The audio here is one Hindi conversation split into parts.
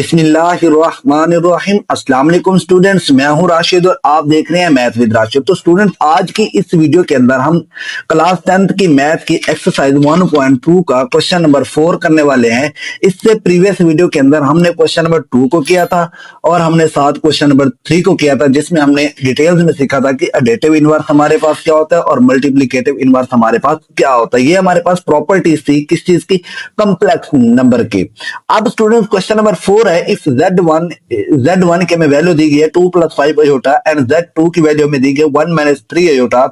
बिस्मिल्लाहिर्रहमानिर्रहीम। अस्सलाम वालेकुम स्टूडेंट्स, मैं हूं राशिद और आप देख रहे हैं मैथ विद राशिद। तो स्टूडेंट्स, आज की इस वीडियो के अंदर हम क्लास 10th की मैथ की एक्सरसाइज 1.2 का क्वेश्चन नंबर 4 करने वाले हैं। इससे प्रीवियस वीडियो के अंदर हमने क्वेश्चन नंबर 2 को किया था और हमने साथ क्वेश्चन नंबर 3 को किया था, जिसमें हमने डिटेल्स में सीखा था कि एडिटिव इनवर्स हमारे पास क्या होता है और मल्टीप्लिकेटिव इनवर्स हमारे पास क्या होता है। ये हमारे पास प्रॉपर्टीज थी किस चीज की, कम्प्लेक्स नंबर की। अब स्टूडेंट्स, क्वेश्चन नंबर 4 है, इफ Z1 के में वैल्यू दी गई है 2 + 5 अयोटा एंड Z2 की वैल्यू में दी गई 1 - 3 अयोटा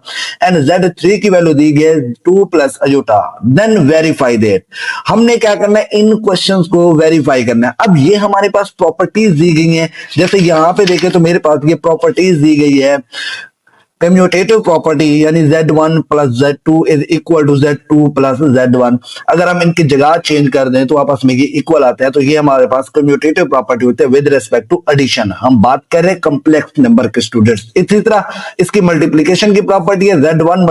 एंड Z3 की वैल्यू दी गई है 2 + अयोटा, देन वेरीफाई दैट। हमने क्या करना है, इन क्वेश्चंस को वेरीफाई करना है। अब ये हमारे पास प्रॉपर्टीज दी गई हैं, जैसे यहां पे देखें तो मेरे पास ये प्रॉपर्टीज दी गई है कम्यूटेटिव प्रॉपर्टी, यानी Z1 + Z2 is equal to Z2 + Z1। अगर हम इनकी जगह चेंज कर दें तो आपस में ये इक्वल आते हैं, तो ये हमारे पास कम्यूटेटिव प्रॉपर्टी होते हैं विद रिस्पेक्ट टू एडिशन। हम बात कर रहे हैं कम्प्लेक्स नंबर के स्टूडेंट्स। इसी तरह इसकी मल्टीप्लीकेशन की प्रॉपर्टी है Z1 ×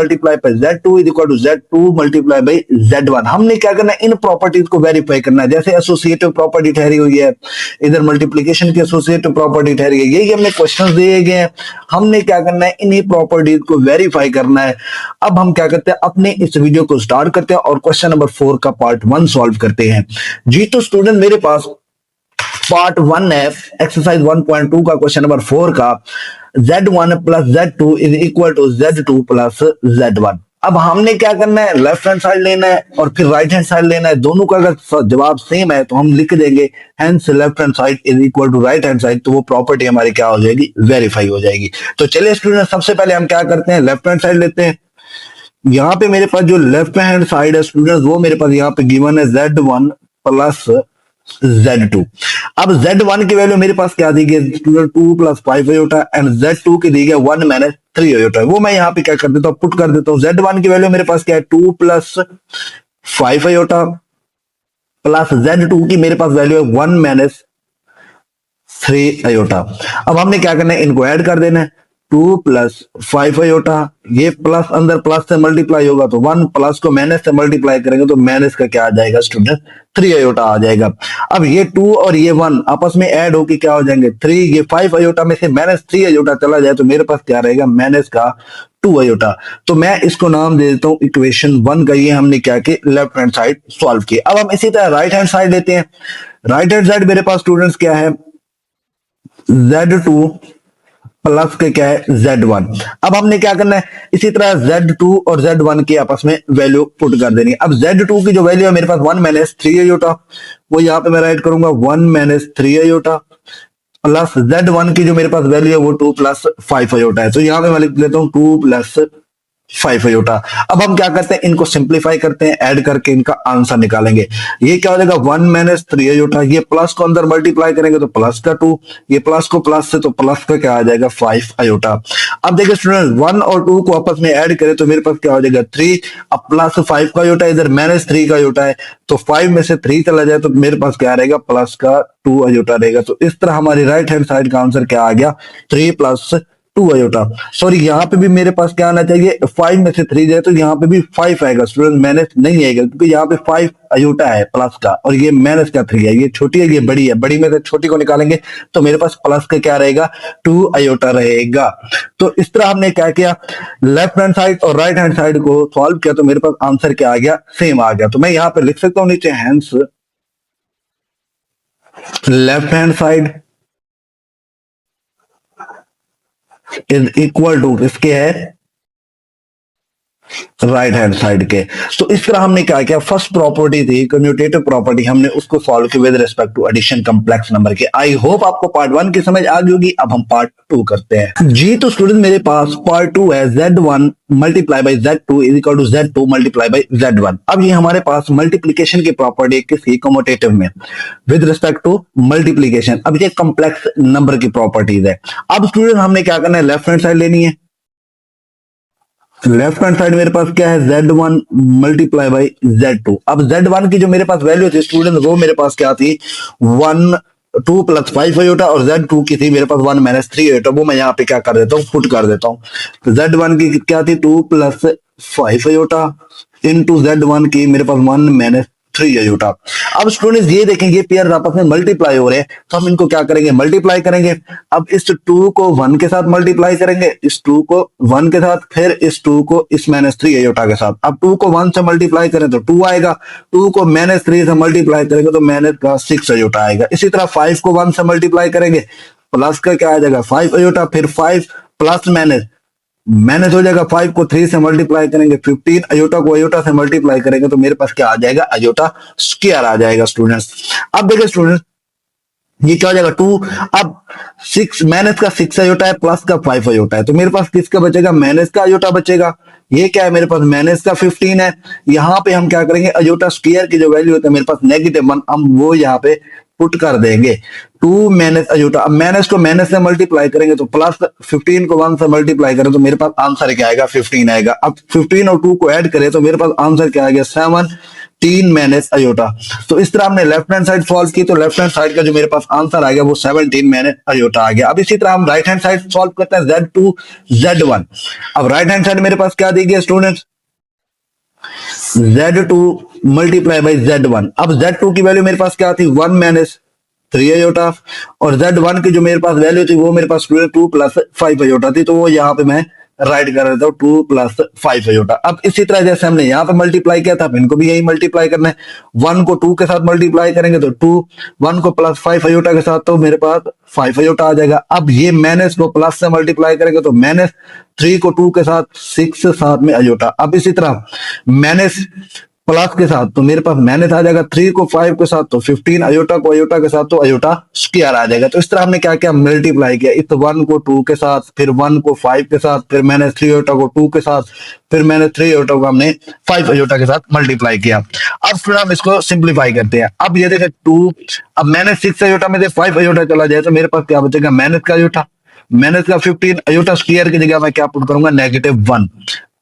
Z2 is equal to Z2 × Z1। हमने क्या करना है, इन प्रॉपर्टीज को वेरीफाई करना है। जैसे एसोसिएटिव प्रॉपर्टी ठहरी हुई है, इधर मल्टीप्लीकेशन की एसोसिएटिव प्रॉपर्टी ठहरी है। यही हमने क्वेश्चन दिए गए हैं, हमने क्या करना है, इन्हीं प्रॉपर्टीज को वेरीफाई करना है। अब हम क्या करते हैं, अपने इस वीडियो को स्टार्ट करते हैं और क्वेश्चन नंबर 4 का पार्ट 1 सॉल्व करते हैं। जी तो स्टूडेंट, मेरे पास पार्ट 1 है एक्सरसाइज 1.2 का क्वेश्चन नंबर 4 का, Z1 + Z2 is equal to Z2 + Z1। अब हमने क्या करना है, लेफ्ट हैंड साइड लेना है और फिर राइट हैंड साइड लेना है। दोनों का अगर जवाब सेम है तो हम लिख देंगे hence left hand side is equal to right hand side, तो वो प्रॉपर्टी हमारी क्या हो जाएगी, वेरीफाई हो जाएगी। तो चलिए स्टूडेंट, सबसे पहले हम क्या करते हैं, लेफ्ट हैंड साइड लेते हैं। यहाँ पे मेरे पास जो लेफ्ट हैंड साइड है स्टूडेंट, वो मेरे पास यहाँ पे गिवन है Z1 + Z2। अब Z1 की वैल्यू मेरे पास क्या दी गई स्टूडेंट, 2 + 5 अयोटा एंड Z2 की दी गई 1 - 3 अयोटा। वो मैं यहाँ पे क्या कर देता हूँ, पुट कर देता हूँ। Z1 की वैल्यू मेरे पास क्या है, 2 + 5 अयोटा प्लस Z2 की मेरे पास वैल्यू है 1 - 3 अयोटा। अब हमने क्या करना है, इनको ऐड कर देना है। 2 + 5 अयोटा, ये प्लस अंदर प्लस से मल्टीप्लाई होगा तो 1 प्लस को माइनस से मल्टीप्लाई करेंगे तो माइनस का क्या आ जाएगा स्टूडेंट, 3 अयोटा आ जाएगा। अब ये 2 और ये 1 आपस में ऐड होकर क्या हो जाएंगे, 3। ये 5 अयोटा में से -3 अयोटा चला जाए तो मेरे पास क्या रहेगा, माइनस का 2 अयोटा। तो मैं इसको नाम दे देता हूं इक्वेशन 1 का। ये हमने क्या कि लेफ्ट हैंड साइड सॉल्व की। अब हम इसी तरह राइट हैंड साइड लेते हैं। राइट हैंड साइड मेरे पास स्टूडेंट्स क्या है, Z2 प्लस के क्या है, Z1। अब हमने क्या करना है, इसी तरह Z2 और Z1 की आपस में वैल्यू पुट कर देनी है। अब Z2 की जो वैल्यू है मेरे पास 1 - 3 अयोटा, वो यहां पे मैं राइट करूंगा 1 - 3 अयोटा, प्लस Z1 की जो मेरे पास वैल्यू है वो 2 + 5 अयोटा है। तो यहां पे मैं लिख लेता हूं 2 + 5 अयोटा। अब हम क्या करते हैं, इनको सिंप्लीफाई करते हैं, ऐड करके इनका आंसर निकालेंगे। ये क्या हो जाएगा, 1 - 3 अयोटा, ये प्लस को अंदर मल्टीप्लाई करेंगे तो प्लस का 2, ये प्लस को प्लस से तो प्लस का क्या आ जाएगा, 5 अयोटा। अब देखिए स्टूडेंट, 1 और 2 को आपस में ऐड करें तो मेरे पास क्या हो जाएगा, 3। अब प्लस 5 का अयोटा, इधर -3 का अयोटा है, तो 5 में से 3 चला जाए तो मेरे पास क्या रहेगा, प्लस का 2 अयोटा रहेगा। तो इस तरह हमारी राइट हैंड साइड का आंसर क्या आ गया, 3 + 2 अयोटा। सॉरी, यहाँ पे भी मेरे पास क्या आना चाहिए, 5 में से 3 जाए तो यहाँ पे भी 5 आएगा स्टूडेंट, माइनस नहीं आएगा, क्योंकि यहाँ पे 5 अयोटा है प्लस का और ये माइनस का 3 है। ये छोटी है, ये बड़ी है, बड़ी में से छोटी को निकालेंगे तो मेरे पास प्लस का क्या रहेगा, 2 अयोटा रहेगा। तो इस तरह हमने क्या किया, लेफ्ट हैंड साइड और राइट हैंड साइड को सॉल्व किया तो मेरे पास आंसर क्या आ गया, सेम आ गया। तो मैं यहाँ पे लिख सकता हूँ नीचे, hence left hand side is equal to इसके है राइट हैंड साइड के। तो इस तरह हमने क्या किया, फर्स्ट प्रॉपर्टी थी कम्यूटेटिव प्रॉपर्टी, हमने उसको सॉल्व किया with respect to addition complex number के। आई होप आपको पार्ट 1 की समझ आ गई होगी। अब हम पार्ट 2 करते हैं। जी तो स्टूडेंट, मेरे पास पार्ट 2 है, Z1 × Z2 is equal to Z2 × Z1। अब ये हमारे पास मल्टीप्लीकेशन की प्रॉपर्टी किसकी, कम्यूटेटिव में विद रिस्पेक्ट टू मल्टीप्लीकेशन। अब ये कम्प्लेक्स नंबर की प्रॉपर्टीज है। अब स्टूडेंट हमने क्या करना है, लेफ्ट हैंड साइड लेनी है। लेफ्ट हैंड साइड मेरे पास क्या है, Z1 × Z2। अब Z1 की जो मेरे पास वैल्यू थी स्टूडेंट, वो मेरे पास क्या थी, 2 + 5 अयोटा और Z2 की थी मेरे पास 1 - 3 अयोटा। वो मैं यहाँ पे क्या कर देता हूँ, पुट कर देता हूँ। तो Z1 की क्या थी, 2 + 5 अयोटा इंटू Z1 की मेरे पास 1 - 3 अयोटा। अब स्टूडेंट्स ये देखेंगे पेयर आपस में मल्टीप्लाई हो रहे हैं, तो हम इनको क्या करेंगे, मल्टीप्लाई करेंगे। अब इस 2 को 1 के साथ मल्टीप्लाई करेंगे, इस 2 को 1 के साथ, फिर इस 2 को इस -3 अयोटा के साथ। अब 2 को 1 से मल्टीप्लाई करें तो 2 आएगा, 2 को -3 से मल्टीप्लाई करेंगे तो -6 अयोटा आएगा। इसी तरह 5 को 1 से मल्टीप्लाई करेंगे, प्लस का क्या आ जाएगा 5 अयोटा, फिर 5 प्लस माइनस हो जाएगा, 5 को 3 से मल्टीप्लाई करेंगे 15, अयोटा को अयोटा से मल्टीप्लाई करेंगे तो मेरे पास क्या आ जाएगा, अयोटा स्क्वायर आ जाएगा स्टूडेंट्स। अब देखिए स्टूडेंट्स ये क्या हो जाएगा 2, अब 6 माइनस का 6 अयोटा है, प्लस का 5 अयोटा है, तो मेरे पास किसका बचेगा, माइनस का अयोटा बचेगा। ये क्या है मेरे पास माइनस का 15 है। यहाँ पे हम क्या करेंगे, अयोटा स्क्वायर की जो वैल्यू होता है मेरे पास -1, हम वो यहाँ पे पुट कर देंगे 2 माइनस अयोटा। अब माइनस को माइनस से मल्टीप्लाई करेंगे तो प्लस, 15 को 1 से मल्टीप्लाई करें तो मेरे पास आंसर क्या आएगा, 15 आएगा। अब 15 और 2 को ऐड करें तो मेरे पास आंसर क्या आएगा, 17 माइनस अयोटा। तो इस तरह हमने लेफ्ट हैंड साइड सॉल्व की, तो लेफ्ट हैंड साइड का जो मेरे पास आंसर आ गया वो 17 माइनस अयोटा आ गया। अब इसी तरह हम राइट हैंड साइड सॉल्व करते हैं, Z2 Z1। अब राइट हैंड साइड मेरे पास क्या दी गई students, Z2 multiply by Z1। अब Z2 की वैल्यू मेरे पास क्या थी, 1 माइनस 3 अयोटा, और Z1 की जो मेरे पास वैल्यू थी वो मेरे पास 2 प्लस 5 अयोटा थी, तो वो यहाँ पे मैं राइट कर देता हूँ 2 प्लस 5 अयोटा। अब इसी तरह जैसे हमने यहाँ पे मल्टीप्लाई किया था, अब इनको भी यही मल्टीप्लाई करना है। 1 को 2 के साथ मल्टीप्लाई करेंगे तो 2, 1 को प्लस 5 अयोटा के साथ तो मेरे पास 5 अयोटा आ जाएगा। अब ये माइनस को प्लस से मल्टीप्लाई करेंगे तो -3 को 2 के साथ 6, साथ में अयोटा। अब इसी तरह माइनस प्लस के साथ तो मेरे पास माइनस आ जाएगा, 3 को 5 के साथ तो 15, अयोटा को अयोटा के साथ तो अयोटा स्क्वायर आ जाएगा। तो इस तरह हमने क्या क्या मल्टीप्लाई किया, इस 1 को 2 के साथ, फिर 1 को 5 के साथ, फिर -3 अयोटा को 2 के साथ, फिर -3 अयोटा को हमने 5 अयोटा के साथ मल्टीप्लाई किया। अब फिर हम इसको सिंप्लीफाई करते हैं। अब ये देखें 2, अब -6 अयोटा में से 5 अयोटा चला जाए तो मेरे पास क्या बचेगा, माइनस का अयोटा, माइनस का 15 अयोटा स्क्वायर की जगह मैं क्या पुट करूंगा, -1।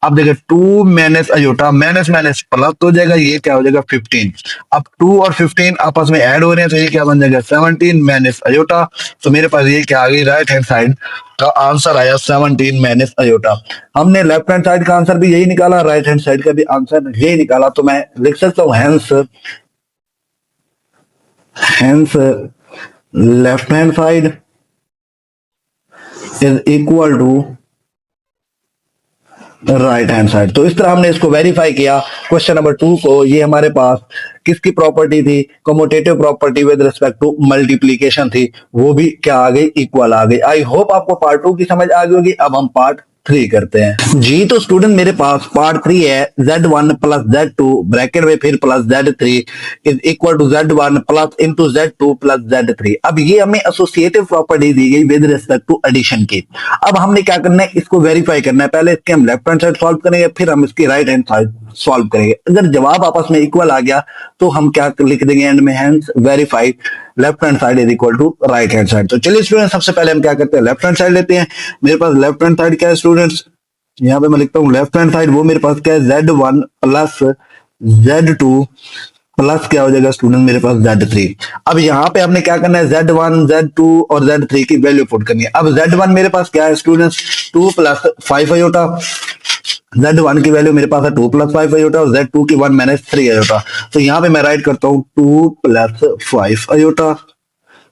अब देखिए 2 minus iota, minus minus plus हो जाएगा, ये क्या हो जाएगा 15। अब 2 और 15 आपस में ऐड हो रहे हैं तो ये क्या बन जाएगा 17 माइनस अयोटा। तो मेरे पास ये क्या आ गई, राइट हैंड साइड का आंसर आया 17 माइनस अयोटा। हमने लेफ्ट हैंड साइड का आंसर भी यही निकाला, राइट हैंड साइड का भी आंसर यही निकाला, तो मैं लिख सकता हूं hence left hand side is equal to right hand side. तो इस तरह हमने इसको वेरीफाई किया। क्वेश्चन नंबर 2 को, ये हमारे पास किसकी प्रॉपर्टी थी, commutative property with respect to multiplication थी, वो भी क्या आ गई, इक्वल आ गई। आई होप आपको पार्ट 2 की समझ आ गई होगी। अब हम पार्ट 3 करते हैं जी। तो स्टूडेंट मेरे पास पार्ट 3 है, Z1 प्लस Z2 ब्रैकेट में फिर plus Z3 is equal to Z1 plus into Z2 plus Z3। अब ये हमें एसोसिएटिव प्रॉपर्टी दी गई विद रिस्पेक्ट टू एडिशन की। अब हमने क्या करना है, इसको वेरीफाई करना है। पहले इसके हम लेफ्ट हैंड साइड सॉल्व करेंगे, फिर हम इसकी राइट हैंड साइड सॉल्व करेंगे। अगर जवाब आपस में इक्वल आ गया तो हम क्या लिख देंगे एंड में, hence verified left hand side is equal to right hand side. तो चलिए स्टूडेंट सबसे पहले हम क्या करते हैं, लेफ्ट हैंड साइड लेते हैं। मेरे पास लेफ्ट हैंड साइड क्या है स्टूडेंट्स, यहाँ पे मैं लिखता हूँ लेफ्ट हैंड साइड, वो मेरे पास क्या है Z1 प्लस Z2 प्लस क्या हो जाएगा स्टूडेंट मेरे पास Z3। अब यहाँ पे हमने क्या करना है, Z1 Z2 और Z3 की वैल्यू पुट करनी है। अब Z1 मेरे पास क्या है स्टूडेंट्स 2 प्लस 5 अयोटा, Z1 की वैल्यू मेरे पास है 2 प्लस 5 अयोटा और Z2 की 1 माइनस 3 अयोटा। तो यहाँ पे मैं राइट करता हूँ 2 plus 5 iota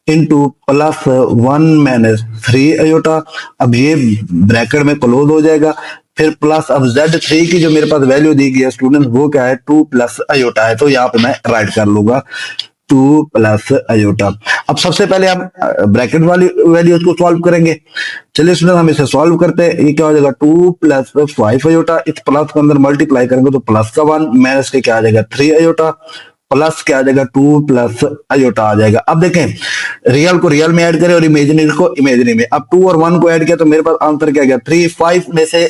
into plus 1 minus 3 iota. अब ये ब्रैकेट में क्लोज हो जाएगा, फिर प्लस अब Z3 की जो मेरे पास वैल्यू दी गई है स्टूडेंट वो क्या है 2 प्लस अयोटा है, तो यहाँ पे मैं राइट कर लूंगा 2 प्लस अयोटा। अब सबसे पहले हम ब्रैकेट वाली वैल्यू को सॉल्व करेंगे। चलिए स्टूडेंट हम इसे सॉल्व करते हैं। ये क्या हो जाएगा 2 प्लस 5 अयोटा, इस प्लस के अंदर मल्टीप्लाई करेंगे तो प्लस का 1 माइनस के क्या आ जाएगा 3 अयोटा, प्लस क्या आ जाएगा 2 प्लस अयोटा आ जाएगा। अब देखें रियल को रियल में ऐड करें और इमेजिनरी को इमेजिनरी में। अब 2 और 1 को ऐड किया तो मेरे पास आंसर क्या गया 3। 5 में से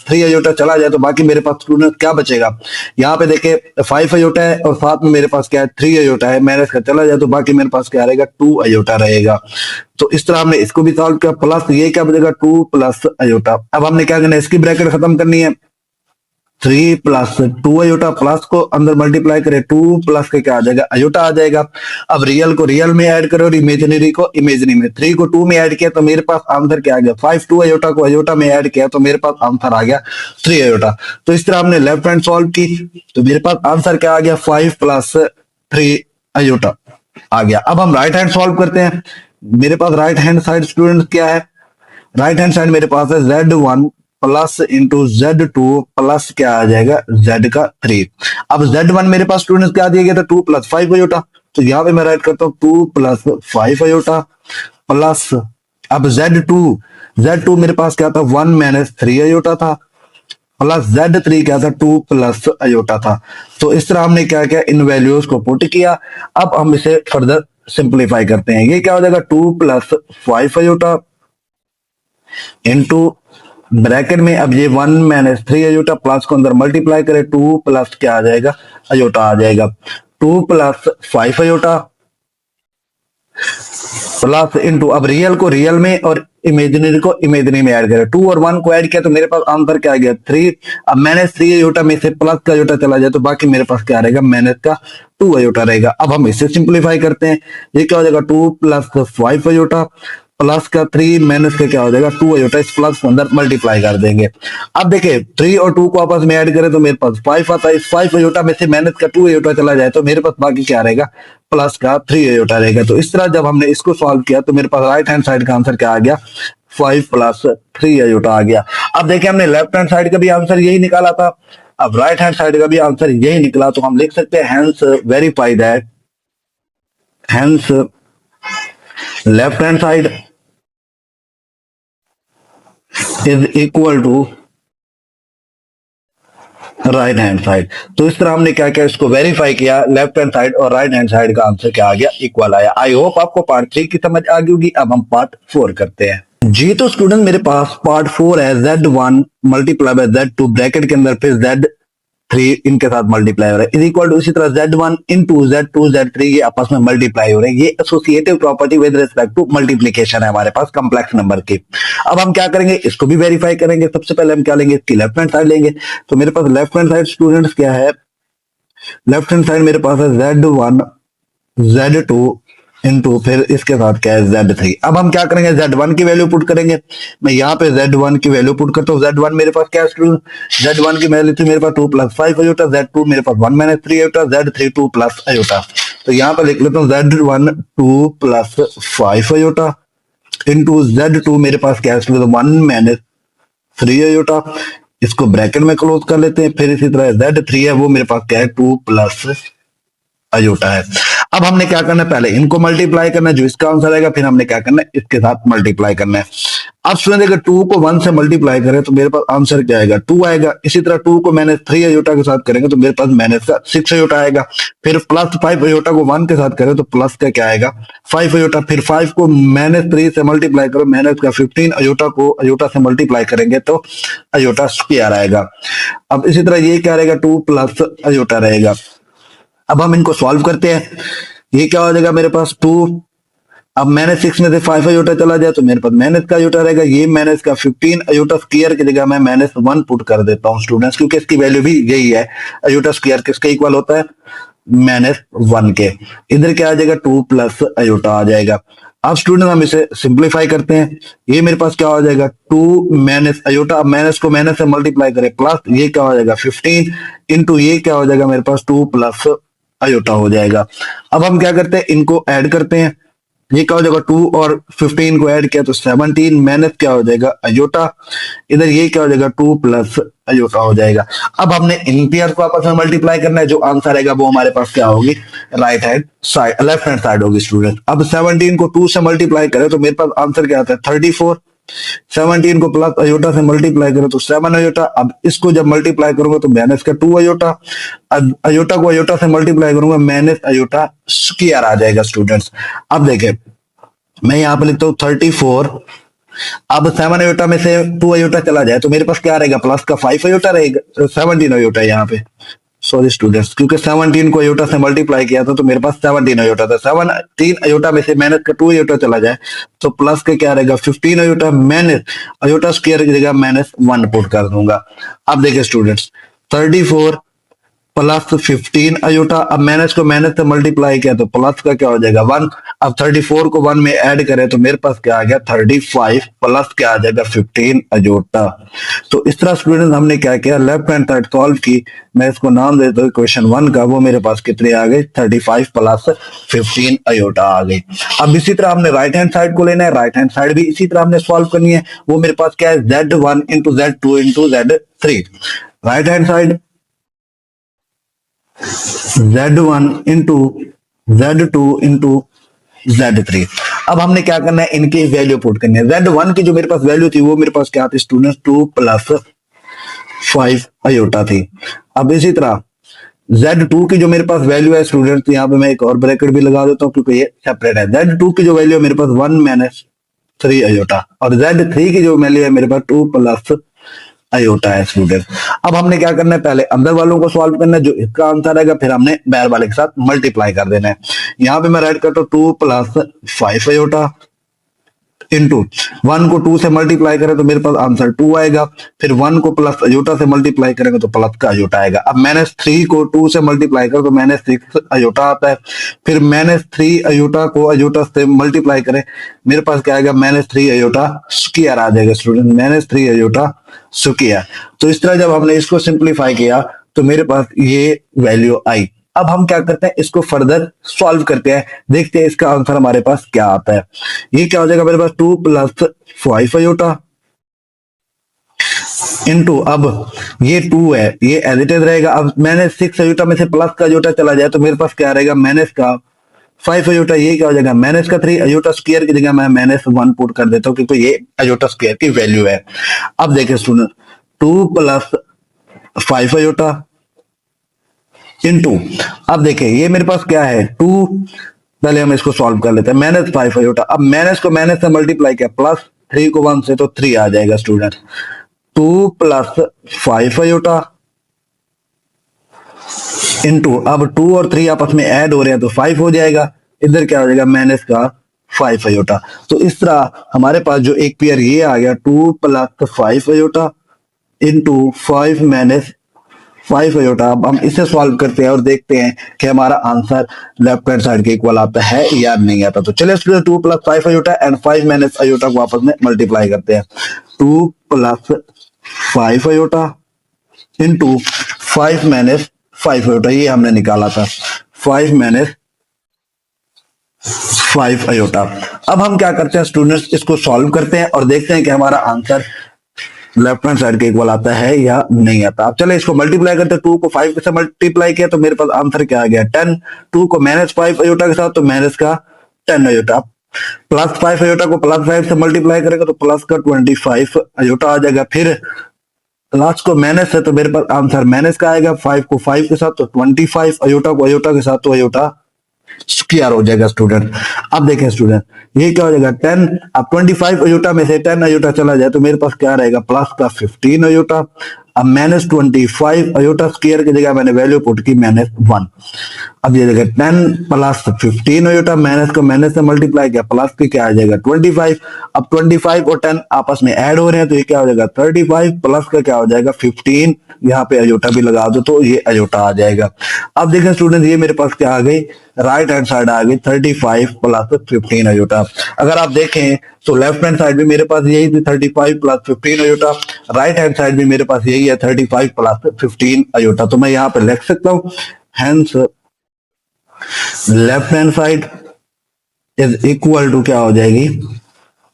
3 अयोटा चला जाए तो बाकी मेरे पास स्टूडेंट क्या बचेगा, यहाँ पे देखे 5 अयोटा है और साथ में मेरे पास क्या है 3 अयोटा है, माइनस का चला जाए तो बाकी मेरे पास क्या रहेगा 2 अयोटा रहेगा। तो इस तरह हमने इसको भी सॉल्व किया, प्लस ये क्या बचेगा 2 प्लस अयोटा। अब हमने क्या करना है, इसकी ब्रैकेट खत्म करनी है। 3 प्लस 2 अयोटा, प्लस को अंदर मल्टीप्लाई करें 2 प्लस के क्या आ जाएगा, अयोटा आ जाएगा। अब रियल को रियल में ऐड करो और इमेजिनरी को इमेजिनरी में। 3 को 2 में ऐड किया तो मेरे पास आंसर क्या आ गया 5। 2 अयोटा को अयोटा में ऐड किया तो मेरे पास आंसर आ गया 3 अयोटा। तो इस तरह हमने लेफ्ट हैंड सॉल्व की तो मेरे पास आंसर क्या आ गया 5 प्लस 3 अयोटा आ गया। अब हम राइट हैंड सॉल्व करते हैं। मेरे पास राइट हैंड साइड स्टूडेंट क्या है, राइट हैंड साइड मेरे पास है Z1 plus into Z2 plus क्या आ जाएगा Z का 3। अब Z1 मेरे पास स्टूडेंट्स क्या दिया गया था 2 प्लस 5 अयोटा, तो यहां पे मैं राइट करता हूं 2 प्लस 5 अयोटा प्लस, अब Z2 मेरे पास क्या था 1 माइनस 3 अयोटा था, प्लस Z3 क्या था 2 प्लस अयोटा था। तो इस तरह हमने क्या किया इन वैल्यूज को पुट किया। अब हम इसे फर्दर सिंप्लीफाई करते हैं। ये क्या हो जाएगा 2 प्लस 5 अयोटा इंटू ब्रैकेट में अब ये 1 माइनस 3 अयोटा, प्लस को अंदर मल्टीप्लाई करें 2 प्लस क्या आ जाएगा अयोटा आ जाएगा 2 प्लस 5 अयोटा प्लस इंटू, अब रियल को रियल में और इमेजिनरी को इमेजिनरी में ऐड करें। 2 और 1 को ऐड किया तो मेरे पास आंसर क्या आ गया 3। अब माइनस 3 अयोटा में से प्लस का अयोटा चला जाए तो बाकी मेरे पास क्या रहेगा माइनस का 2 अयोटा रहेगा। अब हम इसे सिंप्लीफाई करते हैं। ये क्या हो जाएगा 2 प्लस 5 अयोटा प्लस का 3 माइनस का क्या हो जाएगा 2 अयोटा, इस प्लस को अंदर मल्टीप्लाई कर देंगे। अब देखिए 3 और 2 को आपस में ऐड करें तो मेरे पास 5 आता है, इस 5 अयोटा में से माइनस का 2 अयोटा चला जाए तो मेरे पास बाकी क्या रहेगा प्लस का 3 अयोटा रहेगा। तो इस तरह जब हमने इसको सॉल्व किया तो मेरे पास राइट हैंड साइड का आंसर क्या आ गया 5 प्लस 3 अयोटा आ गया। अब देखिए हमने लेफ्ट हैंड साइड का भी आंसर यही निकाला था, अब राइट हैंड साइड का भी आंसर यही निकला, तो हम लिख सकते हैं hence verify that hence left hand side is equal to right hand side. तो इस तरह हमने क्या किया इसको वेरीफाई किया, लेफ्ट हैंड साइड और राइट हैंड साइड का आंसर क्या आ गया इक्वल आया। आई होप आपको पार्ट 3 की समझ आ गई होगी। अब हम पार्ट 4 करते हैं जी। तो स्टूडेंट मेरे पास पार्ट 4 है Z1 multiply by Z2 bracket के अंदर फिर Z3 इनके साथ मल्टीप्लाई हो रहा है इज इक्वल टू, इसी तरह Z1 इंटू Z2 Z3 ये आपस में मल्टीप्लाई हो रहे हैं। ये associative property with respect to multiplication है हमारे पास कॉम्प्लेक्स नंबर की। अब हम क्या करेंगे इसको भी वेरीफाई करेंगे। सबसे पहले हम क्या लेंगे इसकी लेफ्ट हैंड साइड लेंगे। तो मेरे पास लेफ्ट हैंड साइड स्टूडेंट्स क्या है, लेफ्ट हैंड साइड मेरे पास है Z1 Z2 इंटू फिर इसके साथ क्या है Z3। अब हम क्या करेंगे Z1 की वैल्यू पुट करेंगे। मैं यहाँ पे Z1 की वैल्यू पुट करता हूँ। Z1 मेरे पास क्या है Z1 की वैल्यू थी मेरे पास 2 प्लस 5 अयोटा, Z2 मेरे पास 1 minus 3 iota, Z3 2 plus iota. तो यहाँ पे लिख लेता हूँ Z1 2 plus 5 iota into Z2 मेरे पास क्या है 1 माइनस 3 अयोटा, इसको ब्रैकेट में क्लोज कर लेते हैं। फिर इसी तरह Z3 है वो मेरे पास क्या है 2 प्लस अयोटा है। अब हमने क्या करना है पहले इनको मल्टीप्लाई करना है जो इसका आंसर आएगा, फिर हमने क्या करना है इसके साथ मल्टीप्लाई करना है। अब स्टूडेंट अगर 2 को 1 से मल्टीप्लाई करें तो मेरे पास आंसर क्या आएगा 2 आएगा। इसी तरह 2 को माइनस 3 अयोटा के साथ करेंगे तो मेरे पास माइनस का 6 अयोटा आएगा। फिर प्लस 5 अयोटा को 1 के साथ करें तो प्लस का क्या आएगा 5 अयोटा। फिर 5 को माइनस 3 से मल्टीप्लाई करो माइनस का 15 अयोटा को अयोटा से मल्टीप्लाई करेंगे तो अयोटा स्क्वायर आएगा। अब इसी तरह ये क्या रहेगा 2 प्लस अयोटा रहेगा। अब हम इनको सॉल्व करते हैं। ये क्या हो जाएगा मेरे पास 2, अब माइनस 6 में से 5 अयोटा चला जाए तो मेरे पास माइनस का अयोटा रहेगा। ये माइनस का 15 अयोटा स्क्वायर की जगह मैं माइनस 1 पुट कर देता हूँ स्टूडेंट्स, क्योंकि इसकी वैल्यू भी यही है। अयोटा स्क्वायर किसके इक्वल होता है माइनस 1 के। इधर क्या आ जाएगा 2 प्लस अयोटा आ जाएगा। अब स्टूडेंट हम इसे सिंप्लीफाई करते हैं। ये मेरे पास क्या हो जाएगा 2 माइनस अयोटा, अब माइनस को माइनस से मल्टीप्लाई करें प्लस ये क्या हो जाएगा 15 इंटू ये क्या हो जाएगा मेरे पास 2 प्लस अयोटा हो जाएगा। अब हम क्या करते हैं इनको ऐड करते हैं। ये क्या हो जाएगा 2 और 15 को ऐड किया तो 17 माइनस क्या हो जाएगा अयोटा, इधर ये क्या हो जाएगा 2 प्लस अयोटा हो जाएगा। अब हमने इन पेयर को आपस में मल्टीप्लाई करना है, जो आंसर आएगा वो हमारे पास क्या होगी right hand side left hand side होगी स्टूडेंट। अब 17 को 2 से मल्टीप्लाई करें तो मेरे पास आंसर क्या आता है 34। 17 को प्लस अयोटा से मल्टीप्लाई करो तो 7 अयोटा। अब इसको जब मल्टीप्लाई करूंगा तो माइनस का 2 अयोटा, अयोटा को अयोटा से मल्टीप्लाई करूंगा माइनस अयोटा स्क्वायर आ जाएगा स्टूडेंट्स। अब देखें मैं यहाँ पे लिखता हूँ 34, अब 7 अयोटा में से 2 अयोटा चला जाए तो मेरे पास क्या रहेगा प्लस का 5 अयोटा रहेगा 17 अयोटा यहाँ पे सॉरी स्टूडेंट्स, क्योंकि 17 को अयोटा से मल्टीप्लाई किया था तो मेरे पास 17 अयोटा था। 17 अयोटा में से माइनस का 2 अयोटा चला जाए तो प्लस का क्या रहेगा 15 अयोटा, माइनस अयोटा स्क्वायर की जगह माइनस 1 पुट कर दूंगा। अब देखिए स्टूडेंट्स 34 प्लस 15 अयोटा। अब मैंने इसको माइनस से मल्टीप्लाई किया तो प्लस का क्या हो जाएगा 1। अब 34 को 1 में ऐड करें तो मेरे पास क्या आ गया 35 प्लस क्या आ जाएगा 15 अयोटा। तो इस तरह स्टूडेंट हमने क्या किया, लेफ्ट हैंड साइड सॉल्व की। मैं इसको नाम देता हूँ क्वेश्चन 1 का। वो मेरे पास कितने आ गए 35 प्लस 15 अयोटा आ गई। अब इसी तरह हमने राइट हैंड साइड को लेना है, राइट हैंड साइड भी इसी तरह हमने सॉल्व करनी है। वो मेरे पास क्या है Z1 into Z2 into Z3। Right hand side Z1 into Z2 into Z3। अब हमने क्या करना है, इनकी वैल्यू पुट करनी है। Z1 की जो मेरे पास वैल्यू थी वो मेरे पास क्या थी स्टूडेंट्स 2 प्लस 5 अयोटा थी। अब इसी तरह Z2 की जो मेरे पास वैल्यू है स्टूडेंट्स, यहाँ पे मैं एक और ब्रैकेट भी लगा देता हूँ क्योंकि ये सेपरेट है। Z2 की जो वैल्यू है मेरे पास 1 माइनस 3 अयोटा, और Z3 की जो वैल्यू है मेरे पास 2 प्लस अयोटा है स्टूडेंट। अब हमने क्या करना है, पहले अंदर वालों को सॉल्व करना है, जो इसका आंसर आएगा फिर हमने बाहर वाले के साथ मल्टीप्लाई कर देना है। यहाँ पे मैं राइट करता हूँ 2 प्लस 5 अयोटा इंटू 1 को 2 से मल्टीप्लाई करें तो मेरे पास आंसर 2 आएगा। फिर 1 को प्लस अयोटा से मल्टीप्लाई करेंगे तो प्लस का अयोटा आएगा। अब माइनस 3 को 2 से मल्टीप्लाई करें तो माइनस 6 अयोटा आता है। फिर माइनस 3 अयोटा को अयोटा से मल्टीप्लाई करें, मेरे पास क्या आएगा माइनस 3 अयोटा स्क्वायर आ जाएगा स्टूडेंट, माइनस 3 अयोटा स्क्वायर। तो इस तरह जब हमने इसको सिंप्लीफाई किया तो मेरे पास ये वैल्यू आई। अब हम क्या करते हैं, इसको फर्दर सॉल्व करते हैं, देखते हैं इसका आंसर हमारे पास क्या आता है। ये क्या हो जाएगा मेरे पास 2 प्लस 5 अयोटा इंटू, अब ये 2 है ये एज इट इज रहेगा। अब मैंने 6 अयोटा में से प्लस का अयोटा चला जाए तो मेरे पास क्या रहेगा माइनस का 5 अयोटा। ये क्या हो जाएगा माइनस का 3 अयोटा स्क्वायर की जगह मैं माइनस 1 पुट कर देता हूँ क्योंकि ये अयोटा स्क्वायर की वैल्यू है। अब देखिए स्टूडेंट 2 प्लस 5 अयोटा इंटू, अब देखिए ये मेरे पास क्या है 2, पहले हम इसको सॉल्व कर लेते हैं, माइनस 5 अयोटा। अब माइनस को माइनस से मल्टीप्लाई किया, प्लस 3 को 1 से तो 3 आ जाएगा स्टूडेंट। 2 प्लस 5 अयोटा इंटू, अब 2 और 3 आपस में ऐड हो रहे हैं तो 5 हो जाएगा, इधर क्या हो जाएगा माइनस का 5 अयोटा। तो इस तरह हमारे पास जो एक पेयर ये आ गया 2 plus 5 iota into 5 minus 5 iota. अब हम इसे सॉल्व करते हैं और देखते हैं कि हमारा आंसर लेफ्ट हैंड साइड के इक्वल आता है या नहीं आता। तो चलिए student 2 plus 5 iota and 5 minus iota को आपस में मल्टीप्लाई करते हैं। 2 plus 5 iota into 5 minus 5 iota, ये हमने निकाला था 5 माइनस 5 अयोटा। अब हम क्या करते हैं स्टूडेंट्स, इसको सॉल्व करते हैं और देखते हैं कि हमारा आंसर लेफ्ट हैंड साइड के इक्वल आता है या नहीं आता। अब चले इसको मल्टीप्लाई करते हैं, 2 को 5 से मल्टीप्लाई किया तो मेरे पास आंसर क्या आ गया 10। 2 को माइनस 5 अयोटा के साथ तो माइनस का 10 अयोटा, प्लस 5 अयोटा को प्लस 5 से मल्टीप्लाई करेगा तो प्लस का 25 अयोटा आ जाएगा। फिर लास्ट को माइनस है तो मेरे पास आंसर माइनस का आएगा, 5 को 5 के साथ तो 25, अयोटा को अयोटा के साथ तो अयोटा स्क्वायर हो जाएगा स्टूडेंट। अब देखें स्टूडेंट ये क्या हो जाएगा 10, अब 25 अयोटा में से 10 अयोटा चला जाए तो मेरे पास क्या रहेगा प्लस का 15 अयोटा। अब माइनस 25 अयोटा स्क्वायर की जगह मैंने वैल्यू पुट की माइनस 1। अब ये देखिए 10 प्लस 15 अयोटा, माइनस को माइनस से मल्टीप्लाई किया, प्लस की क्या आ जाएगा 25। अब 25 और 10 आपस में ऐड हो रहे हैं तो ये क्या हो जाएगा 35 प्लस का क्या हो जाएगा 15, यहाँ पे अयोटा भी लगा दो तो ये अयोटा आ जाएगा। अब देखें स्टूडेंट ये मेरे पास क्या आ गई राइट हैंड साइड आ गई 35 प्लस 15 अयोटा। अगर आप देखें तो लेफ्ट हैंड साइड भी मेरे पास यही थी 35 plus 15 iota, right hand side भी मेरे पास यही है 35 प्लस 15 अयोटा। तो मैं यहाँ पे लिख सकता हूँ hence left hand side is equal to क्या हो जाएगी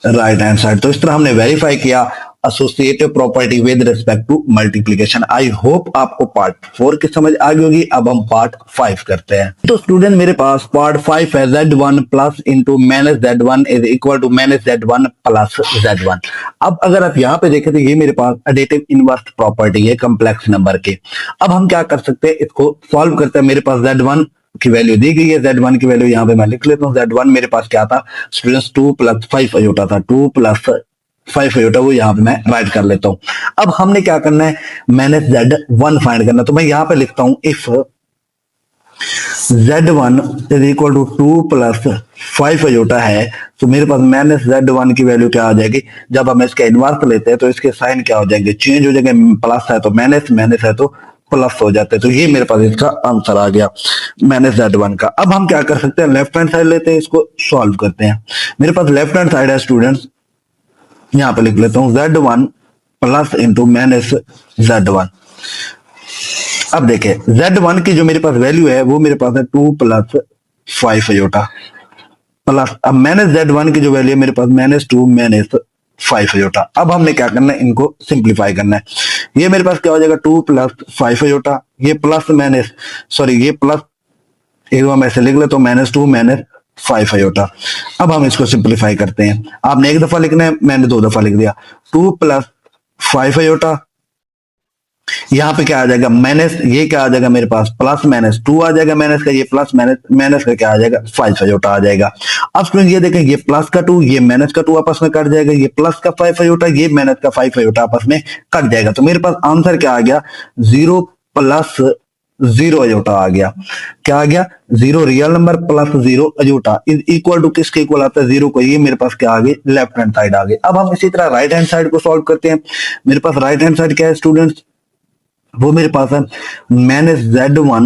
राइट हैंड साइड। तो इस तरह हमने वेरीफाई किया associative property with respect to multiplication. I hope आपको पार्ट 4 की समझ आ गई होगी। अब हम पार्ट 5 करते हैं। तो स्टूडेंट मेरे पास पार्ट 5 है Z1 plus into minus Z1 is equal to minus Z1 plus Z1। अब अगर आप यहाँ पे देखें तो ये मेरे पास एडिटिव इनवर्स प्रॉपर्टी है कम्प्लेक्स नंबर के। अब हम क्या कर सकते हैं इसको सॉल्व करते हैं। मेरे पास Z1 की वैल्यू दी गई है, Z1 की वैल्यू यहाँ पे मैं लिख लेता हूँ। Z1 मेरे पास क्या था स्टूडेंट्स 2 प्लस 5 अयोटा था, 2 प्लस 5 अयोटा वो यहाँ पे मैं राइट कर लेता हूँ। अब हमने क्या करना है माइनस Z1 फाइंड करना, तो मैं यहाँ पे लिखता हूँ if Z1 is equal to 2 plus 5 iota है तो मेरे पास माइनस Z1 की वैल्यू क्या आ जाएगी। जब हम इसका इनवर्स लेते हैं तो इसके साइन क्या हो जाएंगे चेंज हो जाएंगे, प्लस है तो माइनस, माइनस है तो प्लस हो जाते हैं। तो ये मेरे पास इसका आंसर आ गया माइनस Z1 का। अब हम क्या कर सकते हैं, लेफ्ट हैंड साइड लेते हैं, इसको सॉल्व करते हैं। मेरे पास लेफ्ट हैंड साइड है स्टूडेंट्स, यहां पे लिख लेता हूं Z1 plus into minus Z1। अब देखें Z1 की जो मेरे पास वैल्यू है वो मेरे पास है 2 प्लस 5 अयोटा प्लस, अब माइनस Z1 की जो वैल्यू है मेरे पास -2 माइनस 5 अयोटा। अब हमने क्या करना है, इनको सिंप्लीफाई करना है। ये मेरे पास क्या हो जाएगा 2 प्लस 5 अयोटा, ये प्लस माइनस ये प्लस, एक बार मैं ऐसे लिख लेता हूं -2 माइनस 5 अयोटा। अब हम इसको सिंप्लीफाई करते हैं। आपने एक दफा लिखना है, मैंने 2 दफा लिख दिया। 2 प्लस 5 अयोटा, यहाँ पे क्या आ जाएगा माइनस, ये क्या आ जाएगा मेरे पास प्लस -2 आ जाएगा माइनस का, ये प्लस माइनस का क्या आ जाएगा 5 अयोटा आ जाएगा। अब स्टूडेंट ये देखें, ये प्लस का 2 ये माइनस का 2 आपस में कट जाएगा, ये प्लस का 5 अयोटा ये माइनस का 5 अयोटा आपस में कट जाएगा। तो मेरे पास आंसर क्या आ गया 0 प्लस 0 अयोटा आ गया। क्या आ गया 0 real number plus 0 iota is equal to किसके इक्वल आता है 0 को। ये मेरे पास क्या आ गई लेफ्ट हैंड साइड आ गई। अब हम इसी तरह राइट हैंड साइड को सॉल्व करते हैं। मेरे पास राइट हैंड साइड क्या है स्टूडेंट्स, वो मेरे पास है माइनस Z1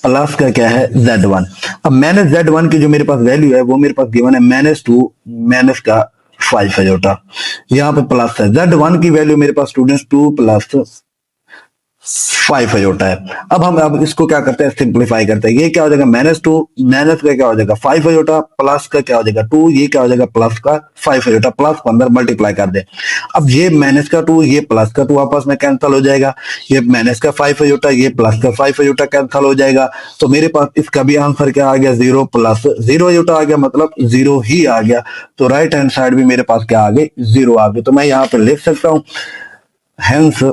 प्लस का क्या है Z1। अब माइनस Z1 की जो मेरे पास वैल्यू है वो मेरे पास गिवन है -2 माइनस का 5 अयोटा, यहाँ पे प्लस है। Z1 की वैल्यू मेरे पास स्टूडेंट्स 2 प्लस 5 अयोटा है। अब हम अब इसको क्या करते हैं सिंप्लीफाई करते हैं। ये क्या हो जाएगा -2 माइनस का क्या हो जाएगा 5 अयोटा प्लस का क्या हो जाएगा 2, ये क्या हो जाएगा प्लस का 5 अयोटा, प्लस को अंदर मल्टीप्लाई कर दे। अब ये माइनस का 2 ये प्लस का 2 आपस में कैंसिल हो जाएगा, ये माइनस का 5 अयोटा ये प्लस का 5 अयोटा कैंसिल हो जाएगा। तो मेरे पास इसका भी आंसर क्या आ गया 0 प्लस 0 अयोटा आ गया, मतलब 0 ही आ गया। तो राइट हैंड साइड भी मेरे पास क्या आ गई 0 आ गई। तो मैं यहाँ पे लिख सकता हूं hence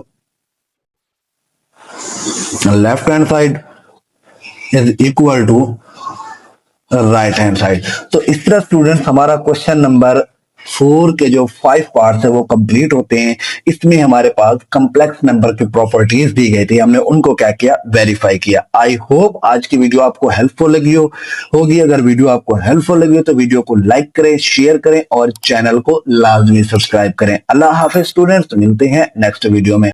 left hand side is equal to right hand side. तो इस तरह स्टूडेंट्स हमारा क्वेश्चन नंबर 4 के जो 5 पार्ट्स है वो कंप्लीट होते हैं। इसमें हमारे पास कॉम्प्लेक्स नंबर की प्रॉपर्टीज दी गई थी, हमने उनको क्या किया वेरीफाई किया। आई होप आज की वीडियो आपको हेल्पफुल लगी होगी। अगर वीडियो आपको हेल्पफुल लगी हो तो वीडियो को लाइक करें, शेयर करें और चैनल को लाजमी सब्सक्राइब करें। अल्लाह हाफिज स्टूडेंट्स, मिलते हैं नेक्स्ट वीडियो में।